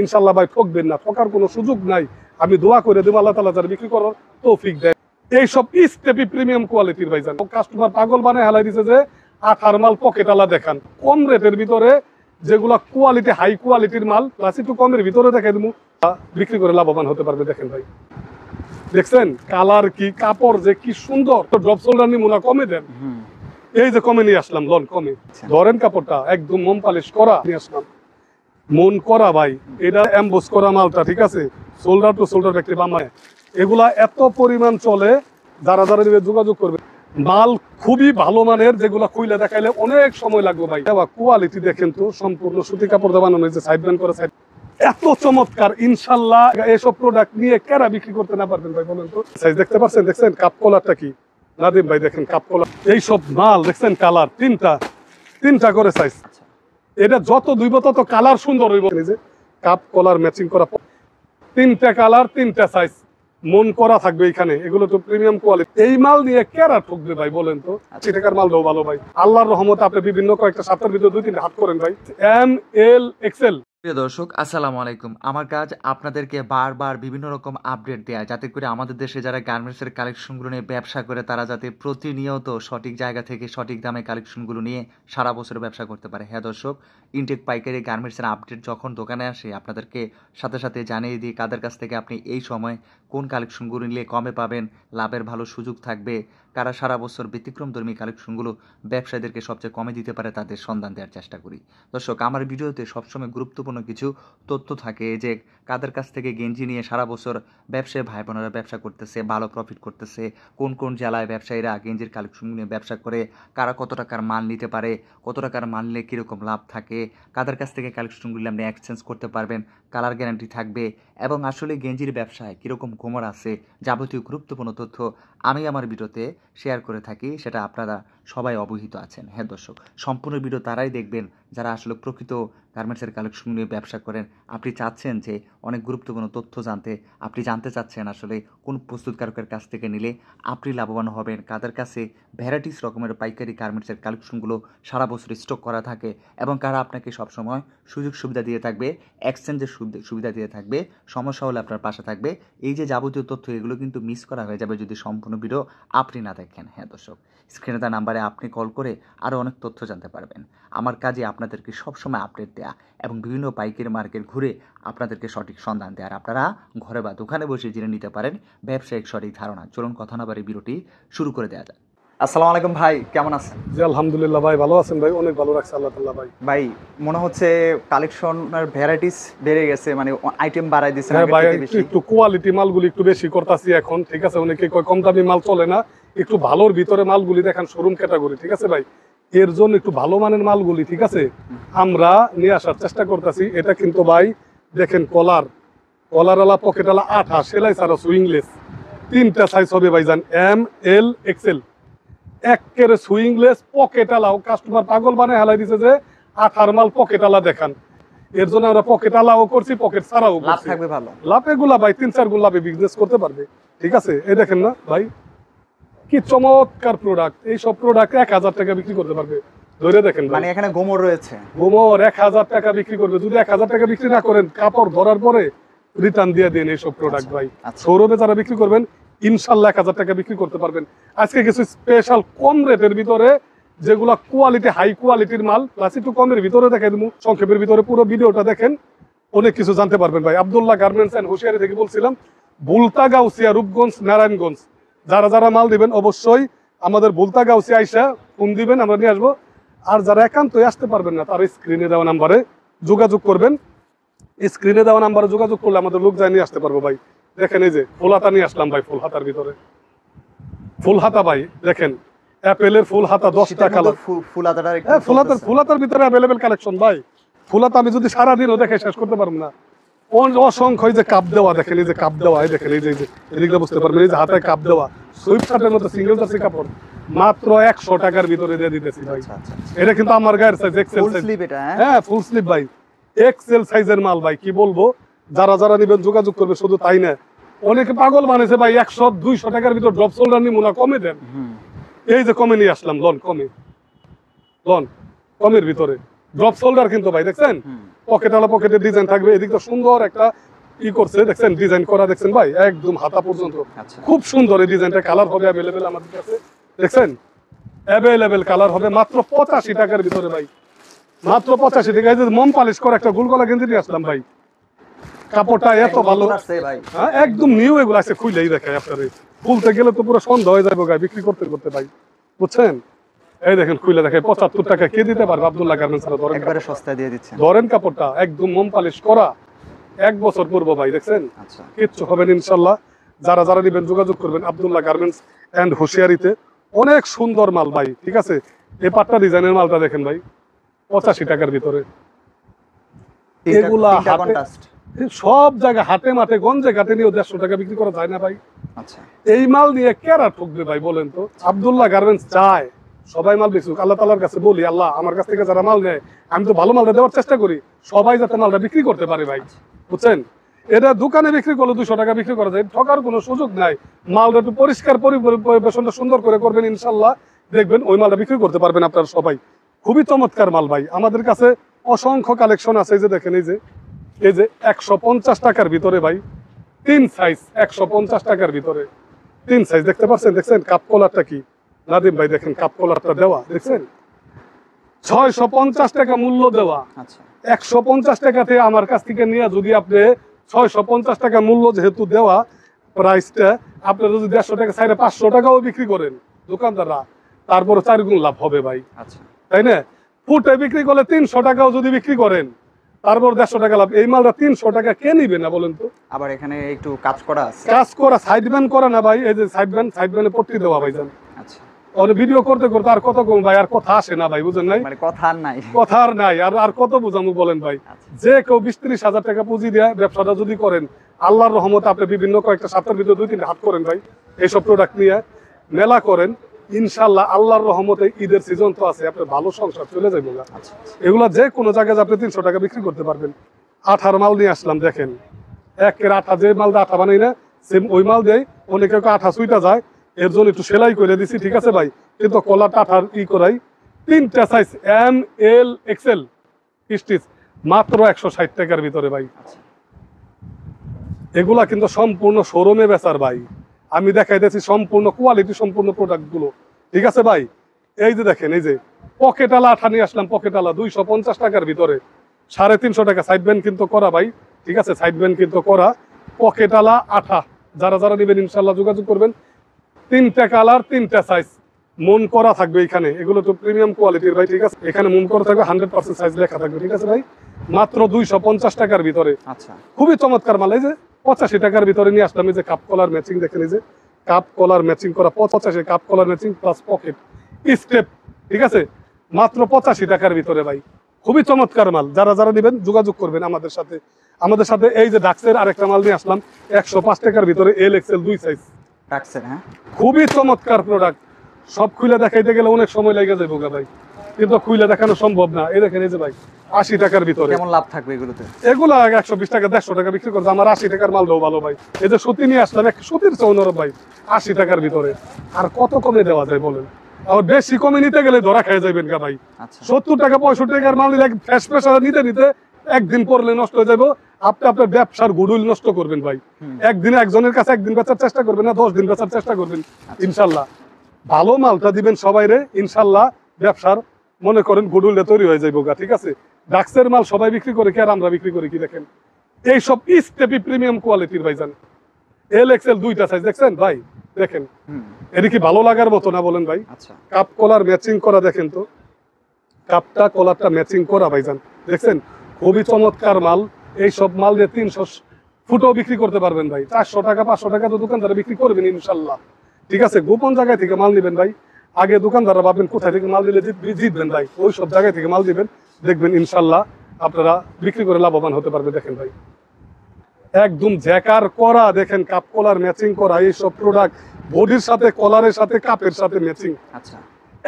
ইনশাল্লাহ ভাই ঠকবেন না, ঠকার কোনো সুযোগ নাই। আমি দোয়া করে দেবো আল্লাহ তাআলা যারা বিক্রি করার তৌফিক দেয়। এইসব স্টেপি প্রিমিয়াম কোয়ালিটির ভাইজান, কাস্টমার পাগল বানায় হালাই দিছে যে আঠার মাল পকেট আলা দেখান। কম রেটের ভিতরে যেগুলা কোয়ালিটি হাই কোয়ালিটির মাল প্লাস একটু কমের ভিতরে দেখাই দেবো, বিক্রি করে লাভবান হতে পারবে। দেখেন ভাই, দেখছেন কালার কি, কাপড় যে কি সুন্দর। ড্রপ শোল্ডার নিমুনা কমে দেন, এই যে কমে নিয়ে আসলাম লন কমে। ধরেন কাপড়টা একদম মোম পালিশ করা নিয়ে আসলাম, মন করা ভাই, এটা এমবোস করা মালটা, ঠিক আছে। শোল্ডার টু শোল্ডার ব্যক্তি বামায় এগুলা এত পরিমাণ চলে, যারা যারা নিবে যোগাযোগ করবে। মাল খুবই ভালো মানের, যেগুলা খুইলে দেখাইলে অনেক সময় লাগবে ভাই। কোয়ালিটি দেখেন তো, সম্পূর্ণ সুতি কাপড় দিয়ে বানানো হয়েছে, সাইড ব্যান্ড করে সাইড, এত চমৎকার। ইনশাল্লাহ এসব প্রোডাক্ট নিয়ে কারা বিক্রি করতে না পারবেন ভাই বলেন তো। সাইজ দেখতে পাচ্ছেন, দেখছেন কাপ কলারটা কি নাদিম ভাই, দেখেন কাপ কলার। এইসব মাল দেখছেন কালার তিনটা করে সাইজ, এটা যত দুইব তত কালার সুন্দর হইব। যে কাপ কলার ম্যাচিং করা, তিনটা কালার তিনটা সাইজ, মন করা থাকবে এখানে। এগুলো তো প্রিমিয়াম কোয়ালিটি। এই মাল নিয়ে কেরা ঠকবে ভাই বলেন তো। 80 টাকার মালটাও ভালো ভাই, আল্লাহর রহমতে আপনি বিভিন্ন কয়েকটা সপ্তাহের ভিতরে 2-3 হাত করেন ভাই। M L excel. প্রিয় দর্শক আসসালামু আলাইকুম। আমার কাজ আপনাদেরকে বারবার বিভিন্ন রকম আপডেট দেয়া, যাতে করে আমাদের দেশে যারা গার্মেন্টসের কালেকশনগুলো নিয়ে ব্যবসা করে তারা যাতে প্রতিনিয়ত সঠিক জায়গা থেকে সঠিক দামে কালেকশনগুলো নিয়ে সারা বছর ব্যবসা করতে পারে। হ্যাঁ দর্শক, ইনটেক পাইকারি গার্মেন্টসের আপডেট যখন দোকানে আসে আপনাদেরকে সাথে সাথে জানিয়ে দিই কাদের কাছ থেকে আপনি এই সময় কোন কালেকশনগুলো নিলে কমে পাবেন, লাভের ভালো সুযোগ থাকবে, কারা সারা বছর ব্যতিক্রমধর্মী কালেকশনগুলো ব্যবসায়ীদেরকে সবচেয়ে কমে দিতে পারে তাদের সন্ধান দেওয়ার চেষ্টা করি। দর্শক, আমার ভিডিওতে সবসময় গুরুত্বপূর্ণ কিছু তথ্য থাকে, যে কাদের কাছ থেকে গেঞ্জি নিয়ে সারা বছর ব্যবসায়ী ভাই বোনেরা ব্যবসা করতেছে, ভালো প্রফিট করতেছে, কোন কোন জেলায় ব্যবসায়ীরা গেঞ্জির কালেকশন নিয়ে ব্যবসা করে, কারা কত টাকার মাল নিতে পারে, কত টাকার মাল নিলে কীরকম লাভ থাকে, কাদের কাছ থেকে কালেকশনগুলি আপনি এক্সচেঞ্জ করতে পারবেন, কালার গ্যারান্টি থাকবে, এবং আসলে গেঞ্জির ব্যবসায় কীরকম কোমর আছে, যাবতীয় গুরুত্বপূর্ণ তথ্য আমি আমার ভিডিওতে শেয়ার করে থাকি, সেটা আপনারা সবাই অবহিত আছেন। হ্যাঁ দর্শক, সম্পূর্ণ ভিডিও তারাই দেখবেন যারা আসলে প্রকৃত গার্মেন্টসের কালেকশন নিয়ে ব্যবসা করেন। আপনি চাচ্ছেন যে অনেক গুরুত্বপূর্ণ তথ্য জানতে, আপনি জানতে চাচ্ছেন আসলে কোন প্রস্তুতকারকের কাছ থেকে নিলে আপনি লাভবান হবেন, কাদের কাছে ভ্যারাইটিস রকমের পাইকারি গার্মেন্টসের কালেকশনগুলো সারা বছর স্টক করা থাকে, এবং কারা আপনাকে সবসময় সুযোগ সুবিধা দিয়ে থাকবে, এক্সচেঞ্জের সুবিধা দিয়ে থাকবে, সমস্যা হলে আপনার পাশে থাকবে। এই যে যাবতীয় তথ্য, এগুলো কিন্তু মিস করা হয়ে যাবে যদি সম্পূর্ণ ভিডিও আপনি না দেখেন। হ্যাঁ দর্শক, স্ক্রিনে দেওয়া নাম্বারে আপনি কল করে আরও অনেক তথ্য জানতে পারবেন। আমার কাজে আপনাদেরকে সবসময় আপডেট দেয়া এবং বিভিন্ন পাইকারি মার্কেট ঘুরে আপনাদেরকে সঠিক সন্ধান দেওয়ার, আপনারা ঘরে বা দোকানে বসে জেনে নিতে পারেন ব্যবসায়িক সঠিক ধারণা। চলুন কথা না বাড়ি ভিডিওটি শুরু করে দেওয়া যাক। আসসালামু আলাইকুম ভাই, কেমন আছেন? জি আলহামদুলিল্লাহ ভাই, ভালো আছেন ভাই, অনেক ভালো রাখছে আল্লাহ তাআলা ভাই। ভাই মনে হচ্ছে কালেকশনের ভ্যারাইটিস বেড়ে গেছে, মানে আইটেম বাড়াই দিয়েছে। হ্যাঁ ভাই, একটু কোয়ালিটি মালগুলি একটু বেশি করতেছি এখন, ঠিক আছে। অনেকে কয় কম দামি মাল চলে না, একটু ভালোর ভিতরে মালগুলি দেখান, শোরুম ক্যাটাগরি, ঠিক আছে ভাই। এর জন্য একটু ভালো মানের মালগুলি, ঠিক আছে, আমরা নিয়ে আসার চেষ্টা করতেছি। এটা কিন্তু ভাই দেখেন, কলারওয়ালা পকেটওয়ালা 8 সেলাই ছাড়া সুইংলেস, 3টা সাইজ হবে ভাইজান, এম এল এক্সেল। একেবারে সুইংলেস পকেটওয়ালাও কাস্টমার পাগল বানায় হালাই দিছে যে 8 মাল পকেটওয়ালা দেখান। এর জন্য আমরা পকেটওয়ালাও করছি, পকেট ছাড়াও করছি। লাভ থাকবে ভালো, লাভ এগুলা ভাই 3-4 গুণ লাভে বিজনেস করতে পারবে, ঠিক আছে। এই দেখেন না ভাই, কি চমৎকার প্রোডাক্ট। এইসব প্রোডাক্ট 1000 টাকা বিক্রি করতে পারবে, ধরে দেখেন। মানে এখানে গোমর রয়েছে, গোমর 1000 টাকা বিক্রি করবে। যদি 1000 টাকা বিক্রি না করেন, কাপড় ধরার পরে রিটার্ন দিয়ে দেন এইসব প্রোডাক্ট ভাই। শোরুমে যারা বিক্রি করবেন ইনশাল্লাহ 1000 টাকা বিক্রি করতে পারবেন। আজকে কিছু স্পেশাল কম রেটের ভিতরে, যেগুলা কোয়ালিটি হাই কোয়ালিটির মাল প্লাস একটু কমের ভিতরে দেখে দেবো। সংক্ষেপের ভিতরে পুরো ভিডিওটা দেখেন, অনেক কিছু জানতে পারবেন ভাই। আব্দুল্লাহ গার্মেন্টস এন্ড হুশিয়ারি থেকে বলছিলাম, বুলতা গাউসিয়া, রূপগঞ্জ, নারায়ণগঞ্জ। যারা যারা মাল দিবেন অবশ্যই আমাদের বুলতা গাউসিয়া আইসা ফোন দিবেন, আমরা নিয়ে আসবো। আর যারা একান্তই আসতে পারবেন না, তারা স্ক্রিনে দেওয়া নাম্বারে যোগাযোগ করবেন। স্ক্রিনে দেওয়া নাম্বারে যোগাযোগ করলে আমাদের লোক যায় নিয়ে আসতে পারবো ভাই। দেখেন এই যে ফুল হাতা নিয়ে আসলাম ভাই, ফুল হাতার ভিতরে ফুল হাতা ভাই, দেখেন অ্যাপেলের ফুল হাতা 10টা কালার। ফুল হাতার ভিতরে অ্যাভেলেবেল কালেকশন ভাই। ফুল হাতা আমি যদি সারাদিনও দেখে শেষ করতে পারবো না। অসংখ্য এই যে কাপ দেওয়া, দেখেন এই যে কাপ দেওয়া, এই দেখেন এই যে এদিকটা বুঝতে পারবেন, এই যে হাতে কাপ দেওয়া সুইপ শার্টের মতো সিঙ্গেল জার্সি কাপড় মাত্র 100 টাকার ভিতরে দিয়ে দিতেছি ভাই। এটা কিন্তু আমার গায়ের সাইজ এক্সেল সাইজ। হ্যাঁ ফুল স্লিভ ভাই, এক্সেল সাইজের মাল ভাই। কি বলবো, যারা যারা নিবেন যোগাযোগ করবে। শুধু তাই না, অনেকে পাগল বানাইছে ভাই 100-200 টাকার ভিতর ড্রপ শোল্ডার নিমুনা কমে দেন। এই যে কমে নিয়ে আসলাম লন কমের ভিতরে, ড্রপ শোল্ডার কিন্তু ভাই দেখছেন, পকেটালা পকেটের ডিজাইন থাকবে, এদিক তো সুন্দর একটা ই করছে দেখছেন, ডিজাইন করা দেখছেন ভাই, একদম হাতা পর্যন্ত খুব সুন্দর এই ডিজাইনটা। কালার হবে অ্যাভেলেবেল আমাদের কাছে, দেখছেন অ্যাভেলেবেল কালার হবে মাত্র 85 টাকার ভিতরে ভাই, মাত্র 85 টাকা। এই যে মম পালিশ করা একটা গোলগলা গেঞ্জি নিয়ে আসলাম ভাই, কাপড়টা এত ভালো, হ্যাঁ একদম নিউ, এগুলো আছে খুইলেই দেখায় আপনার, খুলতে গেলে তো পুরো সন্ধ্যা হয়ে যাবে গায়ে বিক্রি করতে করতে ভাই, বুঝছেন। এই দেখেন খুইলে দেখেন 75 টাকা কে দিতে পারবে আব্দুল্লাহ গার্মেন্টস, একবারে সস্তায় দিয়ে দিচ্ছেন। ধরেন কাপড়টা একদম মম পালিশ করা, 1 বছর পূর্ব ভাই, দেখছেন কিচ্ছু হবে না ইনশাল্লাহ। যারা যারা নিবেন যোগাযোগ করবেন আব্দুল্লাহ গার্মেন্টস এন্ড হুশিয়ারিতে, অনেক সুন্দর মাল ভাই, ঠিক আছে। এই পাট্টা ডিজাইনের মালটা দেখেন ভাই 85 টাকার ভিতরে, এগুলা সব জায়গায় হাটে মাঠে গঞ্জে ঘাটে নিয়ে 150 টাকা বিক্রি করা যায় না ভাই। আচ্ছা, এই মাল নিয়ে কেরা ঠকবে ভাই বলেন তো। আব্দুল্লাহ গার্মেন্টস চায় সবাই মাল বেচুক, আল্লাহ তাআলার কাছে বলি আল্লাহ আমার কাছ থেকে যারা মাল নেয় আমি তো ভালো মালটা দেওয়ার চেষ্টা করি, সবাই যাতে মালটা বিক্রি করতে পারে ভাই, বুঝছেন। এটা দোকানে বিক্রি করলে 200 টাকা বিক্রি করা যায়, ঠকার কোনো সুযোগ নাই। মালটা একটু পরিষ্কার পরিবেশনটা সুন্দর করে করবেন ইনশাল্লাহ, দেখবেন ওই মালটা বিক্রি করতে পারবেন আপনারা সবাই। খুবই চমৎকার মাল ভাই, আমাদের কাছে অসংখ্য কালেকশন আছে। এই যে দেখেন এই যে 150 টাকার ভিতরে ভাই 3 সাইজ, 150 টাকার ভিতরে 3 সাইজ দেখতে পাচ্ছেন, দেখছেন কাপ কলারটা কি নাদিম ভাই, দেখেন কাপ কলারটা দেওয়া দেখছেন, 650 টাকা মূল্য দেওয়া। 150 টাকাতে আমার কাছ থেকে নিয়ে যদি আপনি 650 টাকা মূল্য যেহেতু দেওয়া প্রাইসটা, আপনারা যদি 150 টাকা সাইডে 500 টাকাও বিক্রি করেন দোকানদাররা, তারপরে 4 গুণ লাভ হবে ভাই, তাই না। ফুটে বিক্রি করলে 300 টাকাও যদি বিক্রি করেন, তারপর 150 টাকা লাভ। এই মালটা 300 টাকা কে নিবে না বলেন তো। আবার এখানে একটু কাজ করা আছে, কাজ করা সাইডব্যান্ড করা না ভাই, এই যে সাইডব্যান্ডে পট্টি দেওয়া ভাই জান। আচ্ছা, আর ভিডিও করতে করতে আর কত কম ভাই, আর কথা আসে না ভাই, বুঝেন নাই, মানে কথা আর নাই, কথা আর নাই, আর কত বুঝামু বলেন ভাই। যে কেউ 20-30 হাজার টাকা পুঁজি দিয়ে ব্যবসাটা যদি করেন, আল্লাহর রহমতে আপনি বিভিন্ন কয়েকটা সপ্তাহের ভিতরে 2-3 হাত করেন ভাই, এইসব প্রোডাক্ট নিয়ে মেলা করেন, ইনশাল্লাহ আল্লাহর রহমতে ঈদের সিজন তো আছে, আপনার ভালো সংসার চলে যাবে। এগুলা যে কোনো জায়গায় আপনি 300 টাকা বিক্রি করতে পারবেন। আঠার মাল নিয়ে আসলাম দেখেন, একের আঠা, যে মালটা আঠা বানাই না সেম ওই মাল দেয়, অনেকে আঠা সুইটা যায়, এর জন্য একটু সেলাই করে দিছি, ঠিক আছে ভাই। কিন্তু কলাটা আঠার করাই 3টা সাইজ ML XL স্টিচ মাত্র 160 টাকার ভিতরে ভাই। এগুলা কিন্তু সম্পূর্ণ শোরুমে বেচার ভাই, আমি দেখাইতেছি সম্পূর্ণ কোয়ালিটি সম্পূর্ণ প্রোডাক্ট গুলো, ঠিক আছে ভাই। এই যে দেখেন, এই যে পকেটালা আঠা নিয়ে আসলাম, পকেটালা 250 টাকার ভিতরে 350 টাকা, সাইড ব্যান্ড কিন্তু করা ভাই, ঠিক আছে, সাইড ব্যান্ড কিন্তু করা পকেটালা আঠা। যারা যারা নেবেন ইনশাল্লাহ যোগাযোগ করবেন। 3টা কালার 3টা সাইজ, মন করা থাকবে এখানে, এগুলো তো প্রিমিয়াম কোয়ালিটির ভাই, ঠিক আছে। এখানে মন করা থাকবে, 100% সাইজ লেখা থাকবে, ঠিক আছে ভাই। মাত্র 250 টাকার ভিতরে, আচ্ছা খুবই চমৎকার মাল। এই যে 85 টাকার ভিতরে নিয়ে আসলাম, এই যে কাপ কলার ম্যাচিং দেখেন, এই যে কাপ কলার ম্যাচিং করা 85, cup collar matching plus pocket step, ঠিক আছে, মাত্র 85 টাকার ভিতরে ভাই, খুবই চমৎকার মাল। যারা যারা নেবেন যোগাযোগ করবেন আমাদের সাথে। এই যে ডাক্সের আরেকটা মাল নিয়ে আসলাম 105 টাকার ভিতরে, LXL 2 সাইজ ডাক্সের, হ্যাঁ খুবই চমৎকার প্রোডাক্ট। সব খুলে দেখাইতে গেলে অনেক সময় লেগে যাবে ভাই, কিন্তু খুলে দেখানো সম্ভব না। এই দেখেন, এই যে ভাই 80 টাকার ভিতরে, কেমন লাভ থাকবে এগুলোতে? এগুলো 120 টাকা 150 টাকা বিক্রি করছে, আমার 80 টাকার মাল দাও ভালো ভাই। এই যে সুতি নিয়ে আসলাম, সুতির চৌনর ভাই 80 টাকার ভিতরে, আর কত কমে দেওয়া যায় বলেন? আর বেশি কমে নিতে গেলে ধরা খেয়ে যাবেন গা ভাই। 70 টাকা 65 টাকার মাল নিলে ফ্রেশ নিতে একদিন পরলে নষ্ট হয়ে যাবো, আপনি আপনার ব্যবসার গুডউইল নষ্ট করবেন ভাই। একদিনে একজনের কাছে একদিন বেচার চেষ্টা করবেন না, 10 দিন বেচার চেষ্টা করবেন ইনশাল্লাহ। ভালো মালটা দিবেন সবাই রে, ইনশাল্লাহ ব্যবসার মনে করেন গুডউইলটা তৈরি হয়ে যাইব গা, ঠিক আছে। ডাক্সের মাল সবাই বিক্রি করে কি, আর আমরা বিক্রি করি কি? দেখেন এইসব স্টেপি প্রিমিয়াম কোয়ালিটির ভাইজান, LXL 2টা সাইজ দেখছেন ভাই, দেখেন এটা কি ভালো লাগার মতো না বলেন ভাই? কাপ কলার ম্যাচিং করা দেখেন তো, কাপটা কলারটা ম্যাচিং করা ভাইজান, দেখছেন খুবই চমৎকার মাল। এই সব মাল দিয়ে 300 ফুটও বিক্রি করতে পারবেন ভাই। 400 টাকা 500 টাকা তো দোকানদারে বিক্রি করবেন ইনশাল্লাহ, ঠিক আছে। গোপন জায়গায় থেকে মাল নিবেন ভাই, আগে দোকানদাররা ভাববেন কোথায় থেকে মাল দিলে জিতবেন ভাই, ওই সব জায়গায় থেকে মাল দিবেন, দেখবেন ইনশাল্লাহ আপনারা বিক্রি করে লাভবান হতে পারবেন। দেখেন ভাই একদম জ্যাকার করা, দেখেন কাপ কলার ম্যাচিং করা, এইসব প্রোডাক্ট বডির সাথে কলারের সাথে কাপের সাথে ম্যাচিং, আচ্ছা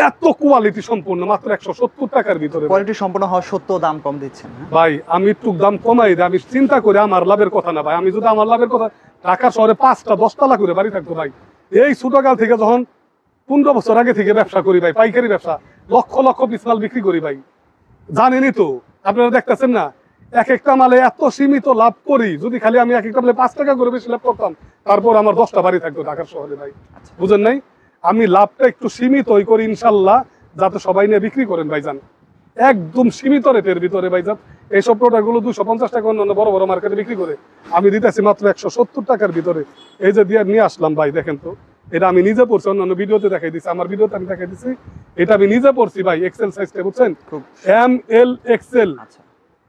এত কোয়ালিটি সম্পূর্ণ, মাত্র 170 টাকার ভিতরে। কোয়ালিটি সম্পূর্ণ হওয়া সত্ত্বেও দাম কম দিচ্ছেন ভাই। আমি একটু দাম কমাই দিই, আমি চিন্তা করি আমার লাভের কথা না ভাই। আমি যদি আমার লাভের কথা, ঢাকা শহরে 5টা 10 তলা করে বাড়ি থাকতো ভাই। এই ছোটকাল থেকে যখন 15 বছর আগে থেকে ব্যবসা করি ভাই, পাইকারি ব্যবসা, লক্ষ লক্ষ পিস মাল বিক্রি করি ভাই। জানেনই তো, আপনারা দেখতেছেন না এক একটা মালে এত সীমিত লাভ করি। যদি খালি আমি এক একটা মালে 5 টাকা করে বেশি লাভ করতাম, তারপর আমার 10টা বাড়ি থাকতো ঢাকার শহরে ভাই। আচ্ছা। বুঝেন নাই? আমি লাভটা একটু সীমিতই করি ইনশাল্লাহ, যাতে সবাই নিয়ে বিক্রি করেন ভাইজান, একদম সীমিত রেটের ভিতরে ভাইজান। এইসব প্রোডাক্ট গুলো 250 টাকা অন্যান্য বড় বড় মার্কেটে বিক্রি করে, আমি দিতেছি মাত্র 170 টাকার ভিতরে। এই যে দিয়ে নিয়ে আসলাম ভাই, দেখেন তো, এটা আমি নিজে পড়ছি, অন্যান্য ভিডিওতে দেখাই দিচ্ছি, আমার ভিডিওতে আমি দেখাই দিচ্ছি, এটা আমি নিজে পড়ছি ভাই। এক্সেল সাইজটা বুঝছেন, খুব ML XL। আচ্ছা,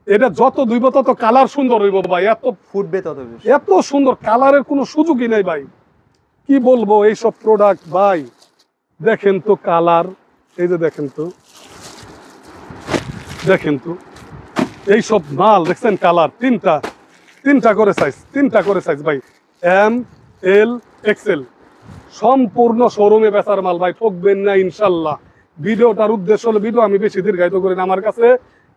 এটা যত দুইব তত কালার সুন্দর হইব ভাই, ফুটবে তত বেশি। এত সুন্দর কালারের কোনো সুযোগই নেই ভাই। কি বলবো এইসব প্রোডাক্ট ভাই, দেখেন তো কালার, এই যে দেখেন তো, দেখেন তো এইসব মাল দেখছেন, কালার তিনটা করে সাইজ ভাই, ML XL, সম্পূর্ণ শোরুমে বেচার মাল ভাই, ঠকবেন না ইনশাল্লাহ। ভিডিওটার উদ্দেশ্য হলো, ভিডিও আমি বেশি দীর্ঘায়িত করি না, আমার কাছে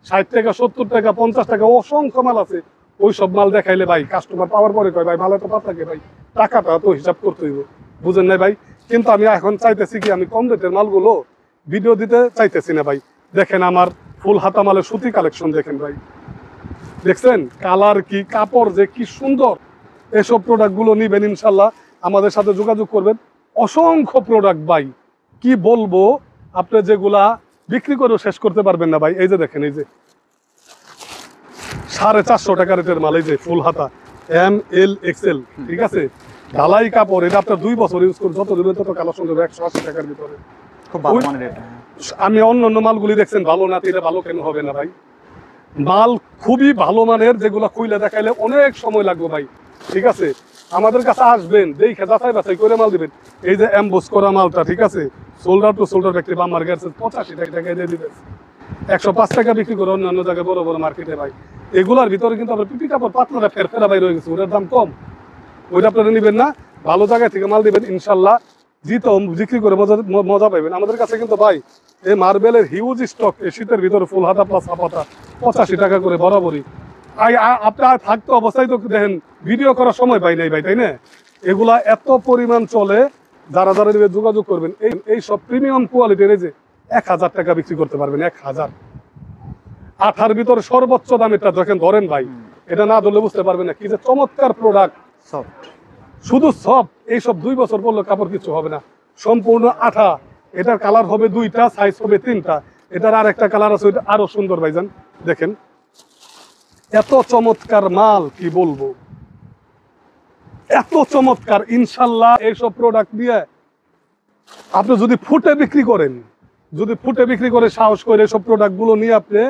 60 টাকা 70 টাকা 50 টাকা অসংখ্য মাল আছে। ওই সব মাল দেখাইলে ভাই কাস্টমার পাওয়ার পরে কয় ভাই মালে তো পাতাকে ভাই, টাকাটা তো হিসাব করতে হইব, বুঝেন নাই ভাই। কিন্তু আমি এখন চাইতেছি কি, আমি কম রেটের মালগুলো ভিডিও দিতে চাইতেছি না ভাই। দেখেন আমার ফুল হাতা মালের সুতি কালেকশন দেখেন ভাই, দেখছেন কালার কি, কাপড় যে কি সুন্দর। এসব প্রোডাক্টগুলো নিবেন ইনশাল্লাহ, আমাদের সাথে যোগাযোগ করবেন। অসংখ্য প্রোডাক্ট ভাই, কি বলবো, আপনি যেগুলা বিক্রি করেও শেষ করতে পারবেন না ভাই। এই যে দেখেন, এই যে 450 টাকা রেটের মাল, এই যে ফুল হাতা ML XL, ঠিক আছে, ঢালাই কাপড়। এটা আপনার 2 বছর ইউজ করে যত দিবেন তত কালার সুন্দর, 180 টাকার ভিতরে। খুব ভালো মানের এটা। আমি অন্য মালগুলি দেখছেন ভালো না, এটা ভালো কেন হবে না ভাই? মাল খুবই ভালো মানের, যেগুলো খুইলে দেখাইলে অনেক সময় লাগবে ভাই, ঠিক আছে। আমাদের কাছে আসবেন, দেখে যাচাই বাছাই করে মাল দিবেন। এই যে এমবোস করা মালটা, ঠিক আছে, শোল্ডার টু শোল্ডার ফ্যাক্টরি, বাম্বার গেছে 85 টাকা দিয়ে দিবেন, 105 টাকা বিক্রি করে অন্যান্য জায়গায় বড় বড় মার্কেটে ভাই। এগুলার ভিতরে কিন্তু আপনার পিপি কাপড় পাতলা ফেরফেরা ভাই রয়ে গেছে, ওটার দাম কম, ওইটা আপনারা নিবেন না, ভালো জায়গা থেকে মাল দিবেন ইনশাল্লাহ, জিতো বিক্রি করে মজা পাইবেন। আমাদের কাছে কিন্তু ভাই এই মার্বেলের হিউজ স্টক, এই শীতের ভিতরে ফুল হাতা প্লাস হাফাতা 85 টাকা করে বরাবরই। আপনার থাকতে অবস্থায় তো দেখেন ভিডিও করার সময় পাই নাই ভাই, তাই না? এগুলা এত পরিমাণ চলে, যারা যারা নেবে যোগাযোগ করবেন। এই সব প্রিমিয়াম কোয়ালিটির, এই যে 1000 টাকা বিক্রি করতে পারবেন, 1000। আঠার ভিতরে সর্বোচ্চ দামেরটা দেখেন, ধরেন ভাই, এটা না ধরলে বুঝতে পারবেন না কি যে চমৎকার প্রোডাক্ট। সফট, শুধু সব, এইসব 2 বছর পরলে কাপড় কিছু হবে না, সম্পূর্ণ আঠা। এটার কালার হবে 2টা, সাইজ হবে 3টা। এটার আর একটা কালার আছে, ওইটা আরো সুন্দর ভাইজান, দেখেন এত চমৎকার মাল, কি বলবো, এত চমৎকার। ইনশাল্লাহ এইসব প্রোডাক্ট দিয়ে আপনি যদি ফুটে বিক্রি করেন, সাহস করে এসব প্রোডাক্ট গুলো নিয়ে আপনি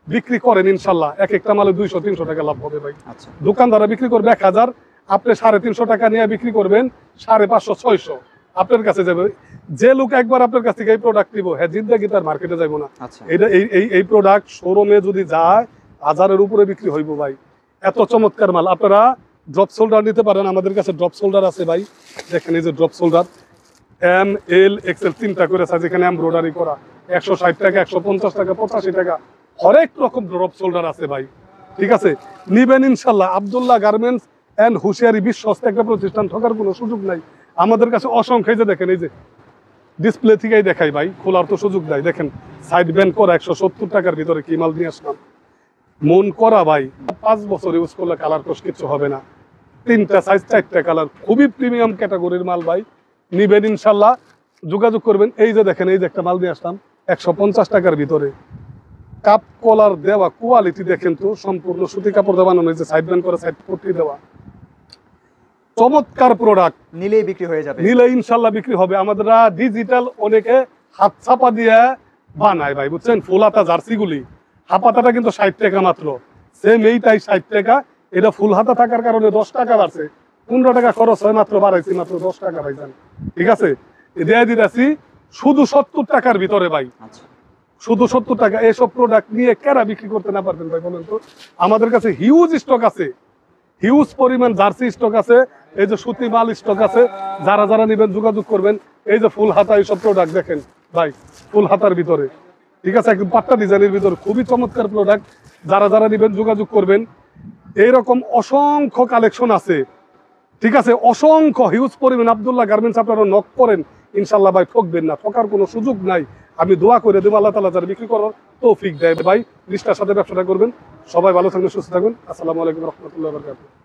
বিক্রি করেন, ইনশাল্লাহ এক একটা মালে 200-300 টাকা লাভ হবে ভাই। আচ্ছা, দোকানদাররা বিক্রি করবে 1000, আপনি 350 টাকা নিয়ে বিক্রি করবেন 550-600, আপনার কাছে যাবে। যে লোক একবার আপনার কাছ থেকে এই প্রোডাক্ট নিব, হ্যাঁ জিন্দেগি তার মার্কেটে যাইব না। আচ্ছা, এটা এই প্রোডাক্ট শোরুমে যদি যায় 1000-এর উপরে বিক্রি হইব ভাই, এত চমৎকার মাল। আপনারা ড্রপ শোল্ডার নিতে পারেন, আমাদের কাছে ড্রপ শোল্ডার আছে ভাই, দেখেন এই যে ড্রপ শোল্ডার ML XL 3টা করে সাইজ, এখানে এমব্রয়ডারি করা, 160 টাকা 150 টাকা 85 টাকা, হরেক রকম ড্রপ শোল্ডার আছে ভাই, ঠিক আছে, নিবেন ইনশাল্লাহ। আব্দুল্লাহ গার্মেন্টস এন্ড হুশিয়ারি বিশ্বস্ত একটা প্রতিষ্ঠান, ঠকার কোনো সুযোগ নাই। আমাদের কাছে অসংখ্য, এই যে দেখেন, এই যে ডিসপ্লে থেকেই দেখাই ভাই, খোলার তো সুযোগ নাই। দেখেন সাইড ব্যান্ড করা, 170 টাকার ভিতরে কি মাল নিয়ে আসলাম, মন করা ভাই, 5 বছর ইউজ করলে কালার কোশ কিছু হবে না। 3টা সাইজ 4টা কালার, খুবই প্রিমিয়াম ক্যাটাগরির মাল ভাই, নিবেন ইনশাল্লাহ, যোগাযোগ করবেন। এই যে দেখেন, এই যে একটা মাল নিয়ে আসলাম 150 টাকার ভিতরে, কাপ কলার দেওয়া, কোয়ালিটি দেখেন তো, সম্পূর্ণ সুতি কাপড় দিয়ে বানানো, যে সাইড ব্যান্ড করে সাইড পট্টি দেওয়া, চমৎকার প্রোডাক্ট। নিলেই বিক্রি হয়ে যাবে, নিলে ইনশাল্লাহ বিক্রি হবে। আমাদের ডিজিটাল অনেকে হাত ছাপা দিয়ে বানায় ভাই, বুঝছেন, ফুল হাতা জার্সি গুলি, হাপাতাটা কিন্তু 60 টাকা মাত্র, সেম এইটাই 60 টাকা। এটা ফুল হাতা থাকার কারণে 10 টাকা বাড়ছে, 15 টাকা খরচ হয়, মাত্র বাড়াইছি মাত্র 10 টাকা ভাইজান, ঠিক আছে, দিয়ে দিতেছি শুধু 70 টাকার ভিতরে ভাই, আচ্ছা, শুধু 70 টাকা। এইসব প্রোডাক্ট নিয়ে কেরা বিক্রি করতে না পারবেন ভাই, বলেন তো? আমাদের কাছে হিউজ স্টক আছে, হিউজ পরিমাণ জার্সি স্টক আছে, এই যে সুতি মাল স্টক আছে, যারা যারা নেবেন যোগাযোগ করবেন। এই যে ফুল হাতা, এইসব প্রোডাক্ট দেখেন ভাই, ফুল হাতার ভিতরে, ঠিক আছে, একদম পাট্টা ডিজাইনের ভিতরে, খুবই চমৎকার প্রোডাক্ট, যারা যারা নেবেন যোগাযোগ করবেন। এইরকম অসংখ্য কালেকশন আছে, ঠিক আছে, অসংখ্য হিউজ পরিমাণ। আব্দুল্লাহ গার্মেন্টস আপনারা নক করেন, ইনশাল্লাহ ভাই ঠকবেন না, ঠকার কোনো সুযোগ নাই। আমি দোয়া করে দেবো আল্লাহ তাআলা যারা বিক্রি করার তৌফিক দেয়। ভাই নিষ্ঠার সাথে ব্যবসাটা করবেন। সবাই ভালো থাকবেন, সুস্থ থাকবেন। আসসালামু আলাইকুম রহমতুল্লাহ।